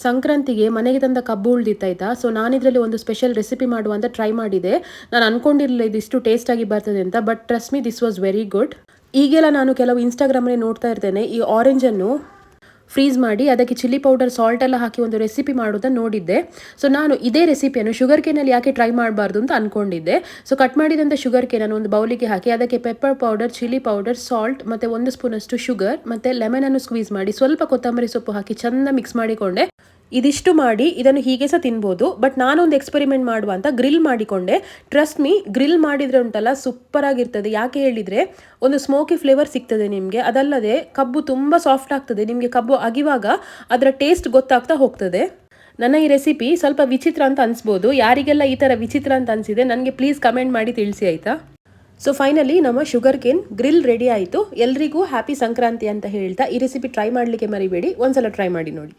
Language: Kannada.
ಸಂಕ್ರಾಂತಿಗೆ ಮನೆಗೆ ತಂದ ಕಬ್ಬು ಉಳಿದಿತ್ತಾಯ್ತಾ. ಸೊ ನಾನಿದ್ರಲ್ಲಿ ಒಂದು ಸ್ಪೆಷಲ್ ರೆಸಿಪಿ ಮಾಡುವಂತ ಟ್ರೈ ಮಾಡಿದೆ. ನಾನು ಅನ್ಕೊಂಡಿರಲಿಲ್ಲ ಇದಿಷ್ಟು ಟೇಸ್ಟಾಗಿ ಬರ್ತದೆ ಅಂತ, but trust me this was very good. ಈಗೆಲ್ಲ ನಾನು ಕೆಲವು ಇನ್ಸ್ಟಾಗ್ರಾಮಲ್ಲಿ ನೋಡ್ತಾ ಇರ್ತೇನೆ, ಈ ಆರೆಂಜನ್ನು ಫ್ರೀಸ್ ಮಾಡಿ ಅದಕ್ಕೆ ಚಿಲ್ಲಿ ಪೌಡರ್, ಸಾಲ್ಟ್ ಎಲ್ಲ ಹಾಕಿ ಒಂದು ರೆಸಿಪಿ ಮಾಡೋದನ್ನು ನೋಡಿದ್ದೆ. ಸೊ ನಾನು ಇದೇ ರೆಸಿಪಿಯನ್ನು ಶುಗರ್ ಕೇನಲ್ಲಿ ಯಾಕೆ ಟ್ರೈ ಮಾಡಬಾರ್ದು ಅಂತ ಅಂದ್ಕೊಂಡಿದ್ದೆ. ಸೊ ಕಟ್ ಮಾಡಿದಂಥ ಶುಗರ್ ಕೇನನ್ನು ಒಂದು ಬೌಲಿಗೆ ಹಾಕಿ ಅದಕ್ಕೆ pepper powder, chilli powder, salt ಮತ್ತು 1 ಸ್ಪೂನಷ್ಟು ಶುಗರ್ ಮತ್ತು ಲೆಮನನ್ನು ಸ್ಕ್ವೀಸ್ ಮಾಡಿ ಸ್ವಲ್ಪ ಕೊತ್ತಂಬರಿ ಸೊಪ್ಪು ಹಾಕಿ ಚೆಂದ ಮಿಕ್ಸ್ ಮಾಡಿಕೊಂಡೆ. ಇದಿಷ್ಟು ಮಾಡಿ ಇದನ್ನು ಹೀಗೆ ಸಹ ತಿನ್ಬೋದು, ಬಟ್ ನಾನೊಂದು ಎಕ್ಸ್ಪೆರಿಮೆಂಟ್ ಮಾಡುವ ಅಂತ ಗ್ರಿಲ್ ಮಾಡಿಕೊಂಡೆ. ಟ್ರಸ್ಟ್ ಮೀ, ಗ್ರಿಲ್ ಮಾಡಿದರೆ ಉಂಟಲ್ಲ ಸೂಪರ್ ಆಗಿರ್ತದೆ. ಯಾಕೆ ಹೇಳಿದರೆ ಒಂದು ಸ್ಮೋಕಿ ಫ್ಲೇವರ್ ಸಿಗ್ತದೆ ನಿಮಗೆ, ಅದಲ್ಲದೆ ಕಬ್ಬು ತುಂಬ ಸಾಫ್ಟ್ ಆಗ್ತದೆ. ನಿಮಗೆ ಕಬ್ಬು ಅಗಿವಾಗ ಅದರ ಟೇಸ್ಟ್ ಗೊತ್ತಾಗ್ತಾ ಹೋಗ್ತದೆ. ನನ್ನ ಈ ರೆಸಿಪಿ ಸ್ವಲ್ಪ ವಿಚಿತ್ರ ಅಂತ ಅನಿಸ್ಬೋದು. ಯಾರಿಗೆಲ್ಲ ಈ ಥರ ವಿಚಿತ್ರ ಅಂತ ಅನಿಸಿದೆ ನನಗೆ ಪ್ಲೀಸ್ ಕಮೆಂಟ್ ಮಾಡಿ ತಿಳಿಸಿ ಆಯಿತಾ. ಸೊ ಫೈನಲಿ ನಮ್ಮ ಶುಗರ್ ಕೇನ್ ಗ್ರಿಲ್ ರೆಡಿ ಆಯಿತು. ಎಲ್ರಿಗೂ ಹ್ಯಾಪಿ ಸಂಕ್ರಾಂತಿ ಅಂತ ಹೇಳ್ತಾ ಈ ರೆಸಿಪಿ ಟ್ರೈ ಮಾಡಲಿಕ್ಕೆ ಮರಿಬೇಡಿ, ಒಂದ್ಸಲ ಟ್ರೈ ಮಾಡಿ ನೋಡಿ.